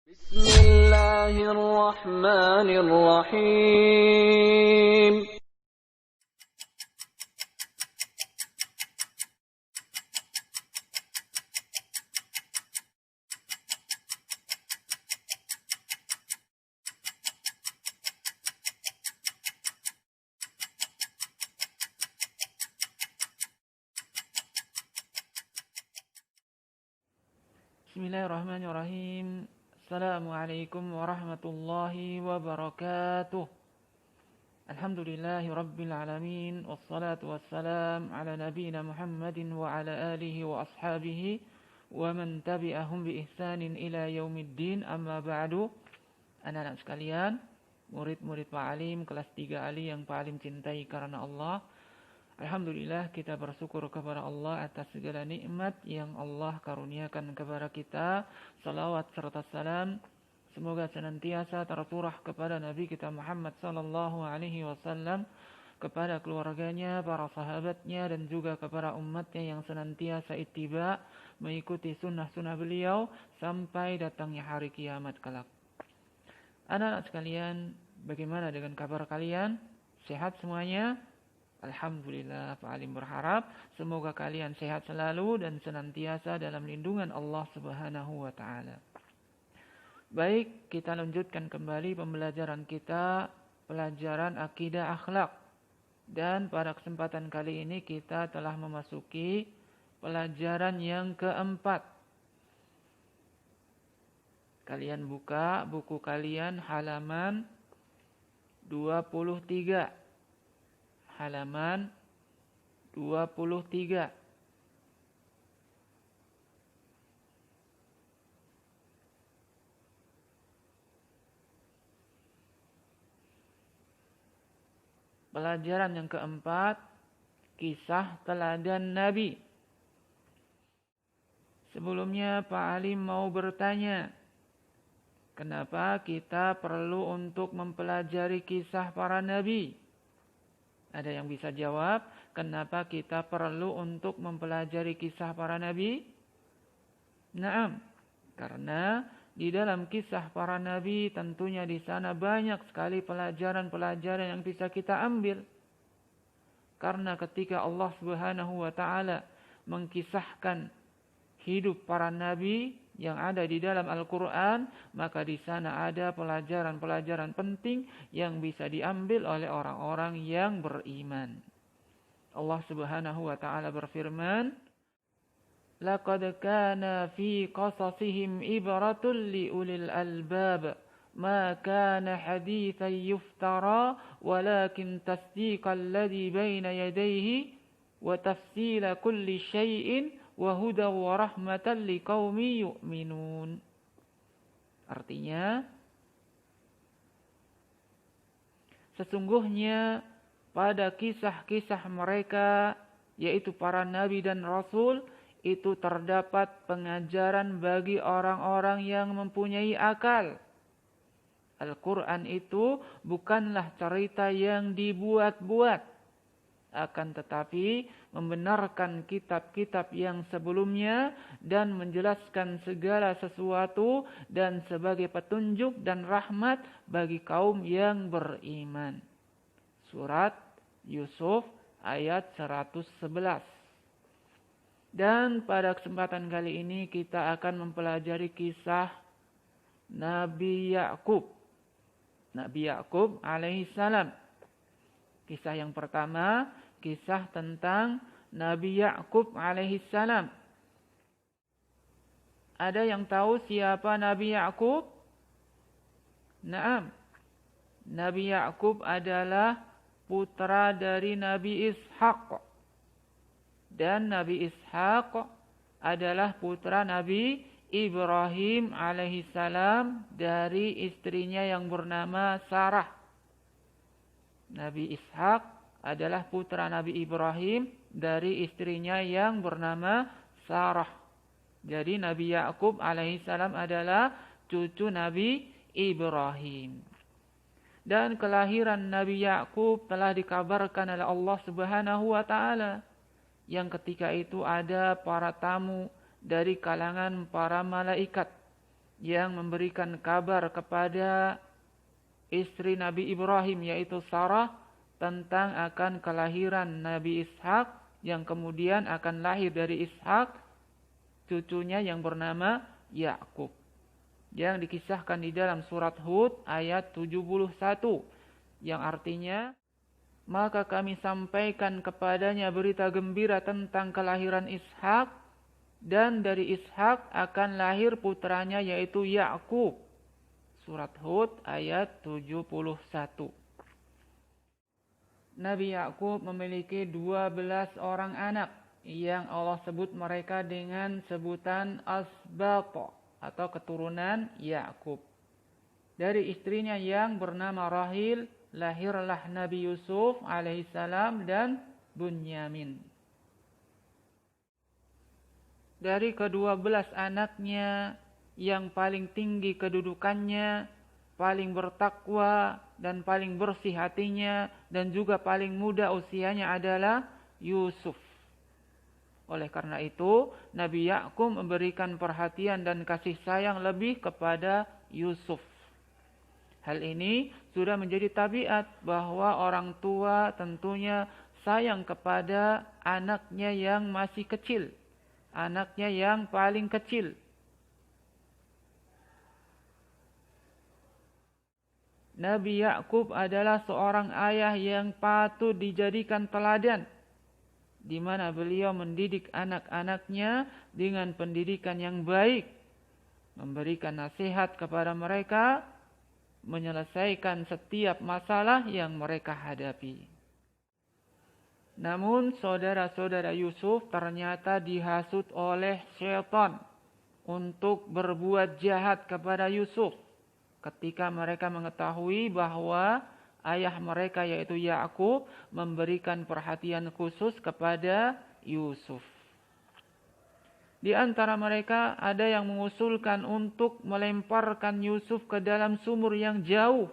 بسم الله الرحمن الرحيم. Bismillahirrahmanirrahim. Assalamualaikum warahmatullahi wabarakatuh. Alhamdulillahi rabbil alamin. Wassalatu wassalam ala nabiyina Muhammadin wa ala alihi wa ashabihi wa man tabi'ahum bi ihsanin ila yaumiddin. Amma ba'du. Anak-anak sekalian, murid-murid Pak Alim kelas 3 Ali yang Pak Alim cintai karena Allah. Alhamdulillah, kita bersyukur kepada Allah atas segala nikmat yang Allah karuniakan kepada kita. Salawat serta salam semoga senantiasa tercurah kepada Nabi kita Muhammad sallallahu alaihi wasallam, kepada keluarganya, para sahabatnya, dan juga kepada umatnya yang senantiasa ittiba mengikuti sunnah-sunnah beliau sampai datangnya hari kiamat kelak. Anak-anak sekalian, bagaimana dengan kabar kalian? Sehat semuanya? Alhamdulillah, Pak Alim berharap semoga kalian sehat selalu dan senantiasa dalam lindungan Allah Subhanahu wa taala. Baik, kita lanjutkan kembali pembelajaran kita, pelajaran akidah akhlak. Dan pada kesempatan kali ini kita telah memasuki pelajaran yang keempat. Kalian buka buku kalian halaman 23. Halaman 23. Pelajaran yang keempat, kisah teladan Nabi. Sebelumnya Pak Alim mau bertanya, kenapa kita perlu untuk mempelajari kisah para nabi? Ada yang bisa jawab, kenapa kita perlu untuk mempelajari kisah para nabi? Naam, karena di dalam kisah para nabi tentunya di sana banyak sekali pelajaran-pelajaran yang bisa kita ambil. Karena ketika Allah Subhanahu wa taala mengkisahkan hidup para nabi yang ada di dalam Al-Quran, maka di sana ada pelajaran-pelajaran penting yang bisa diambil oleh orang-orang yang beriman. Allah Subhanahu wa taala berfirman, "Laqad kana fi qasasihim ibratun li ulil albab, ma kana haditsan yuftara, walakin tasdiqal ladzi baina yadayhi wa tafsila kulli syai'in wa hudaw wa rahmatan liqaumi yu'minun." Artinya, sesungguhnya pada kisah-kisah mereka, yaitu para nabi dan rasul, itu terdapat pengajaran bagi orang-orang yang mempunyai akal. Al-Quran itu bukanlah cerita yang dibuat-buat, akan tetapi membenarkan kitab-kitab yang sebelumnya dan menjelaskan segala sesuatu dan sebagai petunjuk dan rahmat bagi kaum yang beriman. Surat Yusuf ayat 111. Dan pada kesempatan kali ini kita akan mempelajari kisah Nabi Yakub. Nabi Yakub alaihissalam. Kisah yang pertama, kisah tentang Nabi Yakub alaihissalam. Ada yang tahu siapa Nabi Yakub? Naam. Nabi Yakub adalah putra dari Nabi Ishaq. Dan Nabi Ishaq adalah putra Nabi Ibrahim alaihissalam dari istrinya yang bernama Sarah. Nabi Ishaq adalah putra Nabi Ibrahim dari istrinya yang bernama Sarah. Jadi Nabi Yakub alaihissalam adalah cucu Nabi Ibrahim. Dan kelahiran Nabi Yakub telah dikabarkan oleh Allah Subhanahu wa taala, yang ketika itu ada para tamu dari kalangan para malaikat yang memberikan kabar kepada istri Nabi Ibrahim yaitu Sarah tentang akan kelahiran Nabi Ishak yang kemudian akan lahir dari Ishak cucunya yang bernama Yakub, yang dikisahkan di dalam surat Hud ayat 71, yang artinya, maka kami sampaikan kepadanya berita gembira tentang kelahiran Ishak, dan dari Ishak akan lahir putranya yaitu Yakub. Surat Hud ayat 71. Nabi Yakub memiliki 12 orang anak yang Allah sebut mereka dengan sebutan asbat atau keturunan Yakub. Dari istrinya yang bernama Rahil lahirlah Nabi Yusuf alaihissalam dan Bunyamin. Dari ke-12 anaknya yang paling tinggi kedudukannya, paling bertakwa dan paling bersih hatinya dan juga paling muda usianya adalah Yusuf. Oleh karena itu, Nabi Yakub memberikan perhatian dan kasih sayang lebih kepada Yusuf. Hal ini sudah menjadi tabiat bahwa orang tua tentunya sayang kepada anaknya yang masih kecil, anaknya yang paling kecil. Nabi Yakub adalah seorang ayah yang patut dijadikan teladan, di mana beliau mendidik anak-anaknya dengan pendidikan yang baik, memberikan nasihat kepada mereka, menyelesaikan setiap masalah yang mereka hadapi. Namun saudara-saudara Yusuf ternyata dihasut oleh syaitan untuk berbuat jahat kepada Yusuf ketika mereka mengetahui bahwa ayah mereka yaitu Yakub memberikan perhatian khusus kepada Yusuf. Di antara mereka ada yang mengusulkan untuk melemparkan Yusuf ke dalam sumur yang jauh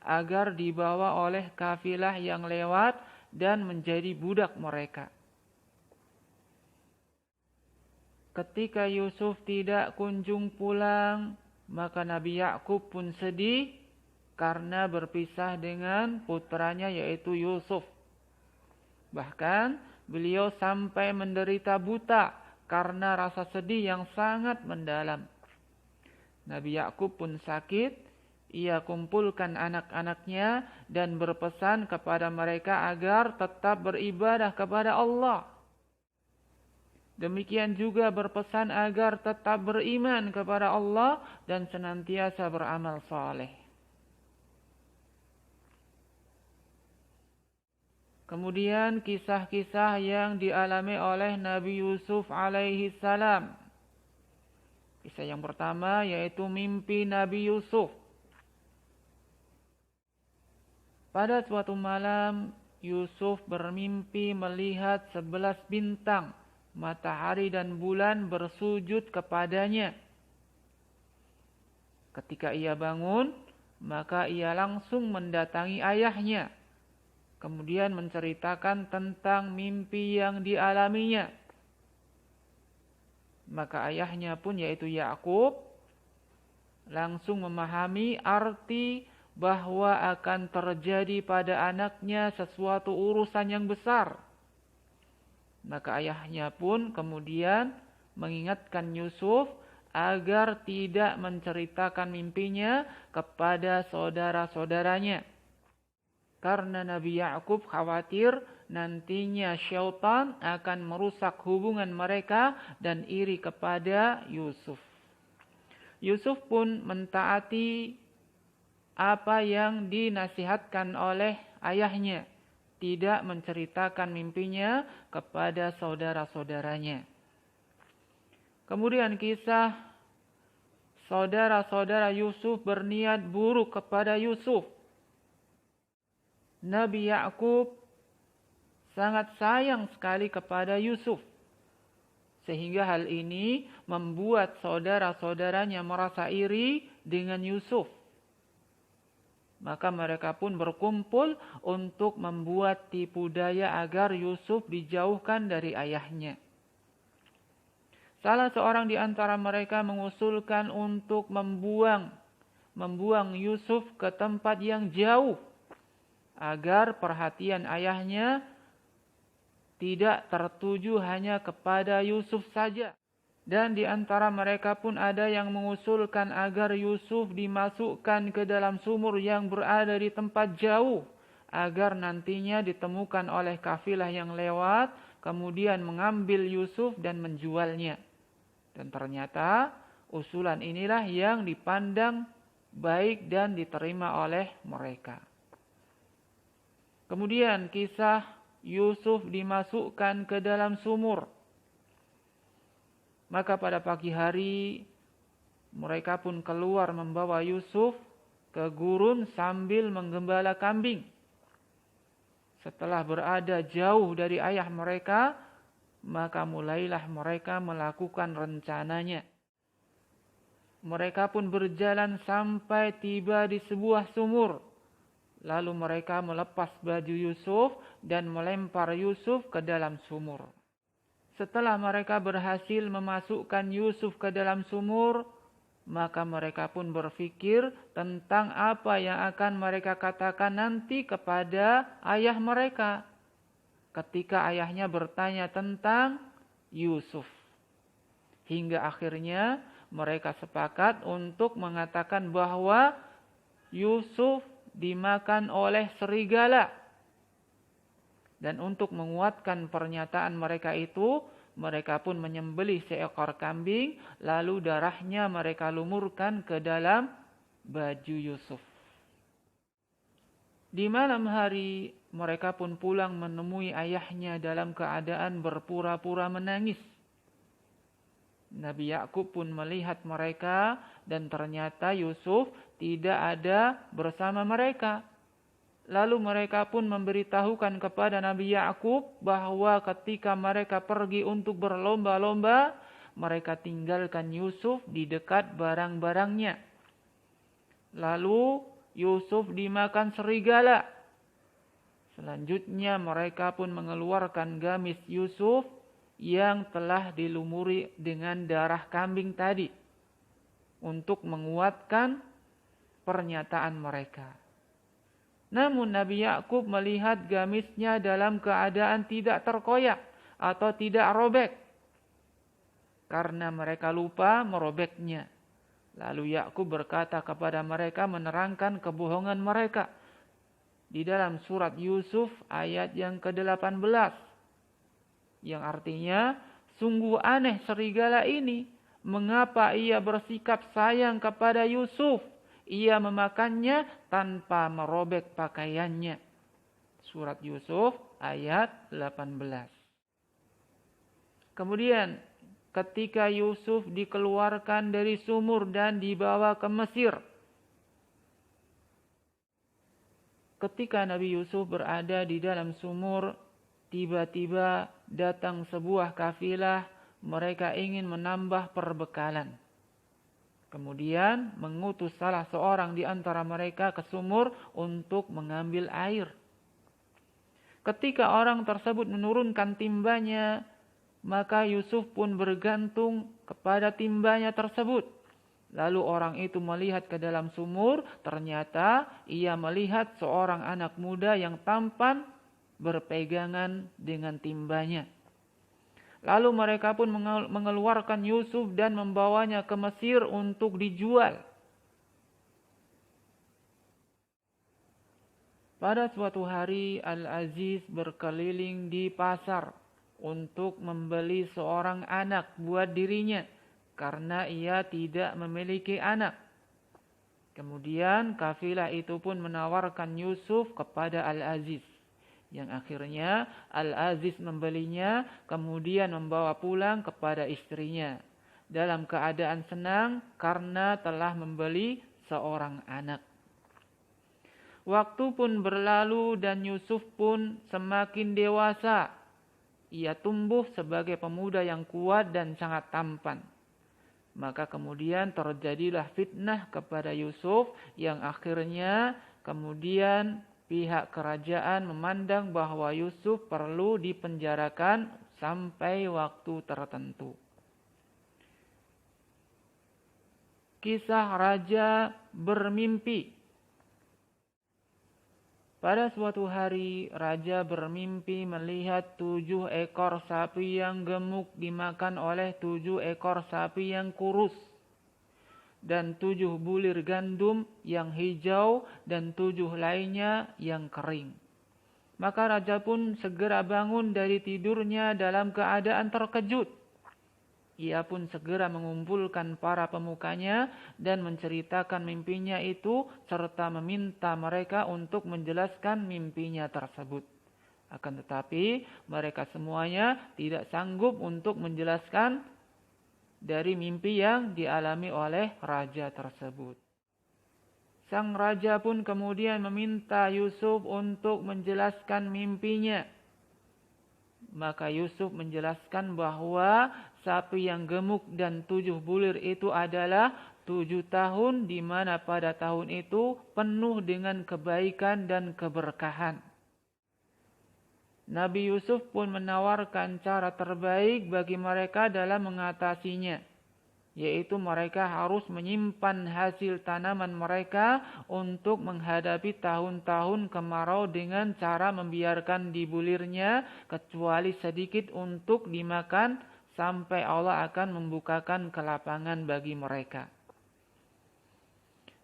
agar dibawa oleh kafilah yang lewat dan menjadi budak mereka. Ketika Yusuf tidak kunjung pulang, maka Nabi Yakub pun sedih karena berpisah dengan putranya yaitu Yusuf. Bahkan beliau sampai menderita buta karena rasa sedih yang sangat mendalam. Nabi Yakub pun sakit. Ia kumpulkan anak-anaknya dan berpesan kepada mereka agar tetap beribadah kepada Allah. Demikian juga berpesan agar tetap beriman kepada Allah dan senantiasa beramal saleh. Kemudian kisah-kisah yang dialami oleh Nabi Yusuf alaihi salam. Kisah yang pertama yaitu mimpi Nabi Yusuf. Pada suatu malam, Yusuf bermimpi melihat 11 bintang, matahari dan bulan bersujud kepadanya. Ketika ia bangun, maka ia langsung mendatangi ayahnya, kemudian menceritakan tentang mimpi yang dialaminya. Maka ayahnya pun yaitu Yakub langsung memahami arti bahwa akan terjadi pada anaknya sesuatu urusan yang besar. Maka ayahnya pun kemudian mengingatkan Yusuf agar tidak menceritakan mimpinya kepada saudara-saudaranya. Karena Nabi Yakub khawatir nantinya syaitan akan merusak hubungan mereka dan iri kepada Yusuf. Yusuf pun mentaati apa yang dinasihatkan oleh ayahnya, tidak menceritakan mimpinya kepada saudara-saudaranya. Kemudian kisah saudara-saudara Yusuf berniat buruk kepada Yusuf. Nabi Yakub sangat sayang sekali kepada Yusuf, sehingga hal ini membuat saudara-saudaranya merasa iri dengan Yusuf. Maka mereka pun berkumpul untuk membuat tipu daya agar Yusuf dijauhkan dari ayahnya. Salah seorang di antara mereka mengusulkan untuk membuang Yusuf ke tempat yang jauh agar perhatian ayahnya tidak tertuju hanya kepada Yusuf saja. Dan di antara mereka pun ada yang mengusulkan agar Yusuf dimasukkan ke dalam sumur yang berada di tempat jauh, agar nantinya ditemukan oleh kafilah yang lewat, kemudian mengambil Yusuf dan menjualnya. Dan ternyata usulan inilah yang dipandang baik dan diterima oleh mereka. Kemudian kisah Yusuf dimasukkan ke dalam sumur. Maka pada pagi hari mereka pun keluar membawa Yusuf ke gurun sambil menggembala kambing. Setelah berada jauh dari ayah mereka, maka mulailah mereka melakukan rencananya. Mereka pun berjalan sampai tiba di sebuah sumur. Lalu mereka melepas baju Yusuf dan melempar Yusuf ke dalam sumur. Setelah mereka berhasil memasukkan Yusuf ke dalam sumur, maka mereka pun berpikir tentang apa yang akan mereka katakan nanti kepada ayah mereka ketika ayahnya bertanya tentang Yusuf. Hingga akhirnya mereka sepakat untuk mengatakan bahwa Yusuf dimakan oleh serigala. Dan untuk menguatkan pernyataan mereka itu, mereka pun menyembelih seekor kambing, lalu darahnya mereka lumurkan ke dalam baju Yusuf. Di malam hari, mereka pun pulang menemui ayahnya dalam keadaan berpura-pura menangis. Nabi Yakub pun melihat mereka dan ternyata Yusuf tidak ada bersama mereka. Lalu mereka pun memberitahukan kepada Nabi Yakub bahwa ketika mereka pergi untuk berlomba-lomba, mereka tinggalkan Yusuf di dekat barang-barangnya. Lalu Yusuf dimakan serigala. Selanjutnya mereka pun mengeluarkan gamis Yusuf yang telah dilumuri dengan darah kambing tadi untuk menguatkan pernyataan mereka. Namun Nabi Yakub melihat gamisnya dalam keadaan tidak terkoyak atau tidak robek, karena mereka lupa merobeknya. Lalu Yakub berkata kepada mereka menerangkan kebohongan mereka. Di dalam surat Yusuf ayat yang ke-18, yang artinya, sungguh aneh serigala ini, mengapa ia bersikap sayang kepada Yusuf? Ia memakannya tanpa merobek pakaiannya. Surat Yusuf ayat 18. Kemudian ketika Yusuf dikeluarkan dari sumur dan dibawa ke Mesir. Ketika Nabi Yusuf berada di dalam sumur, tiba-tiba datang sebuah kafilah, mereka ingin menambah perbekalan. Kemudian mengutus salah seorang di antara mereka ke sumur untuk mengambil air. Ketika orang tersebut menurunkan timbanya, maka Yusuf pun bergantung kepada timbanya tersebut. Lalu orang itu melihat ke dalam sumur, ternyata ia melihat seorang anak muda yang tampan berpegangan dengan timbanya. Lalu mereka pun mengeluarkan Yusuf dan membawanya ke Mesir untuk dijual. Pada suatu hari Al-Aziz berkeliling di pasar untuk membeli seorang anak buat dirinya karena ia tidak memiliki anak. Kemudian kafilah itu pun menawarkan Yusuf kepada Al-Aziz, yang akhirnya Al-Aziz membelinya, kemudian membawa pulang kepada istrinya dalam keadaan senang karena telah membeli seorang anak. Waktu pun berlalu dan Yusuf pun semakin dewasa. Ia tumbuh sebagai pemuda yang kuat dan sangat tampan. Maka kemudian terjadilah fitnah kepada Yusuf yang akhirnya kemudian pihak kerajaan memandang bahwa Yusuf perlu dipenjarakan sampai waktu tertentu. kisah raja bermimpi. Pada suatu hari, raja bermimpi melihat 7 ekor sapi yang gemuk dimakan oleh 7 ekor sapi yang kurus, dan 7 bulir gandum yang hijau dan 7 lainnya yang kering. Maka raja pun segera bangun dari tidurnya dalam keadaan terkejut. Ia pun segera mengumpulkan para pemukanya dan menceritakan mimpinya itu serta meminta mereka untuk menjelaskan mimpinya tersebut. Akan tetapi mereka semuanya tidak sanggup untuk menjelaskan dari mimpi yang dialami oleh raja tersebut. Sang raja pun kemudian meminta Yusuf untuk menjelaskan mimpinya. Maka Yusuf menjelaskan bahwa sapi yang gemuk dan 7 bulir itu adalah 7 tahun, di mana pada tahun itu penuh dengan kebaikan dan keberkahan. Nabi Yusuf pun menawarkan cara terbaik bagi mereka dalam mengatasinya, yaitu mereka harus menyimpan hasil tanaman mereka untuk menghadapi tahun-tahun kemarau dengan cara membiarkan di bulirnya kecuali sedikit untuk dimakan sampai Allah akan membukakan kelapangan bagi mereka.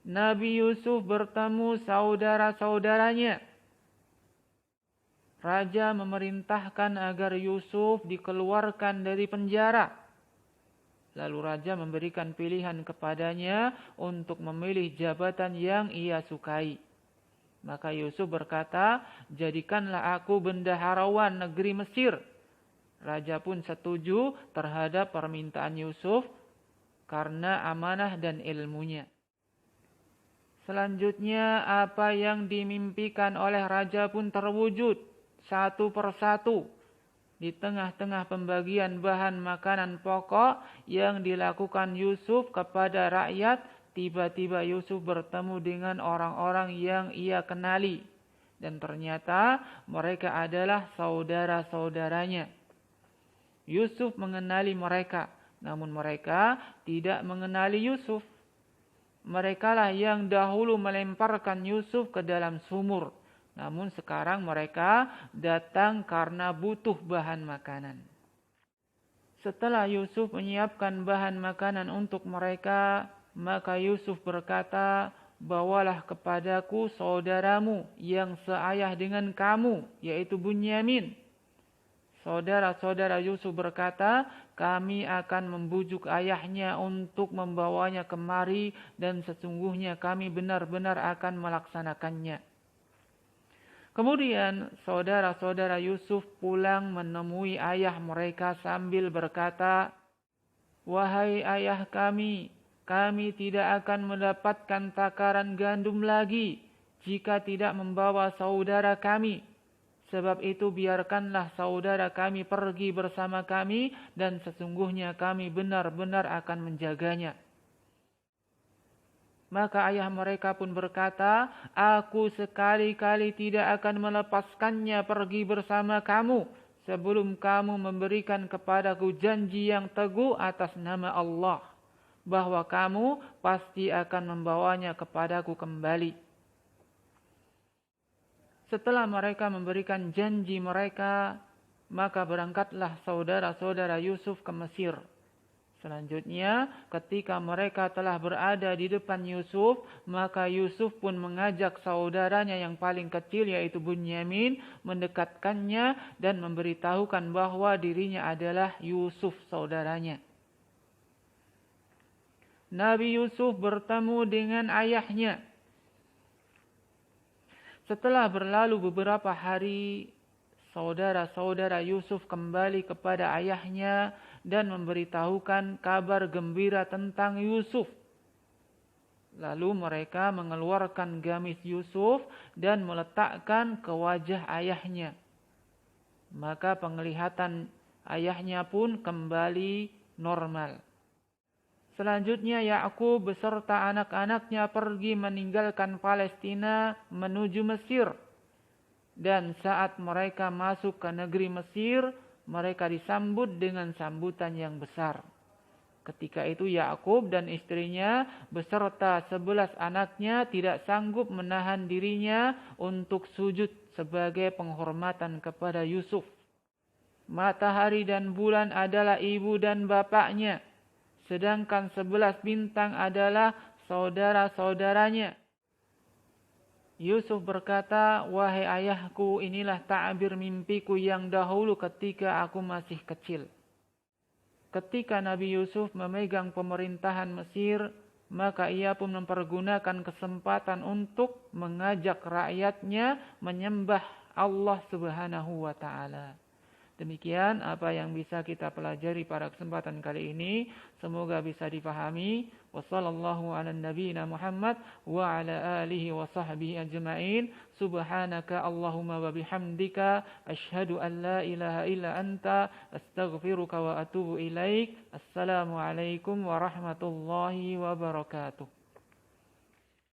Nabi Yusuf bertemu saudara-saudaranya. Raja memerintahkan agar Yusuf dikeluarkan dari penjara. Lalu raja memberikan pilihan kepadanya untuk memilih jabatan yang ia sukai. Maka Yusuf berkata, "Jadikanlah aku bendaharawan negeri Mesir." Raja pun setuju terhadap permintaan Yusuf karena amanah dan ilmunya. Selanjutnya apa yang dimimpikan oleh raja pun terwujud satu persatu. Di tengah-tengah pembagian bahan makanan pokok yang dilakukan Yusuf kepada rakyat, tiba-tiba Yusuf bertemu dengan orang-orang yang ia kenali. Dan ternyata mereka adalah saudara-saudaranya. Yusuf mengenali mereka, namun mereka tidak mengenali Yusuf. Merekalah yang dahulu melemparkan Yusuf ke dalam sumur. Namun sekarang mereka datang karena butuh bahan makanan. Setelah Yusuf menyiapkan bahan makanan untuk mereka, maka Yusuf berkata, "Bawalah kepadaku saudaramu yang seayah dengan kamu, yaitu Bunyamin." Saudara-saudara Yusuf berkata, "Kami akan membujuk ayahnya untuk membawanya kemari dan sesungguhnya kami benar-benar akan melaksanakannya." Kemudian saudara-saudara Yusuf pulang menemui ayah mereka sambil berkata, "Wahai ayah kami tidak akan mendapatkan takaran gandum lagi jika tidak membawa saudara kami. Sebab itu biarkanlah saudara kami pergi bersama kami dan sesungguhnya kami benar-benar akan menjaganya." Maka ayah mereka pun berkata, "Aku sekali-kali tidak akan melepaskannya pergi bersama kamu sebelum kamu memberikan kepadaku janji yang teguh atas nama Allah, bahwa kamu pasti akan membawanya kepadaku kembali." Setelah mereka memberikan janji mereka, maka berangkatlah saudara-saudara Yusuf ke Mesir. Selanjutnya, ketika mereka telah berada di depan Yusuf, maka Yusuf pun mengajak saudaranya yang paling kecil yaitu Bunyamin mendekatkannya dan memberitahukan bahwa dirinya adalah Yusuf saudaranya. Nabi Yusuf bertemu dengan ayahnya. Setelah berlalu beberapa hari, saudara-saudara Yusuf kembali kepada ayahnya dan memberitahukan kabar gembira tentang Yusuf. Lalu mereka mengeluarkan gamis Yusuf dan meletakkan ke wajah ayahnya. Maka penglihatan ayahnya pun kembali normal. Selanjutnya Yakub beserta anak-anaknya pergi meninggalkan Palestina menuju Mesir. Dan saat mereka masuk ke negeri Mesir, mereka disambut dengan sambutan yang besar. Ketika itu Yakub dan istrinya beserta 11 anaknya tidak sanggup menahan dirinya untuk sujud sebagai penghormatan kepada Yusuf. Matahari dan bulan adalah ibu dan bapaknya, sedangkan 11 bintang adalah saudara-saudaranya. Yusuf berkata, "Wahai ayahku, inilah ta'bir mimpiku yang dahulu ketika aku masih kecil." Ketika Nabi Yusuf memegang pemerintahan Mesir, maka ia pun mempergunakan kesempatan untuk mengajak rakyatnya menyembah Allah Subhanahu wa taala. Demikian apa yang bisa kita pelajari pada kesempatan kali ini. Semoga bisa difahami. Wassallallahu ala nabiyyina Muhammad wa ala alihi wa sahbihi ajma'in. Subhanaka Allahumma wa bihamdika asyhadu an la ilaha illa anta astaghfiruka wa atubu ilaik. Assalamualaikum warahmatullahi wabarakatuh.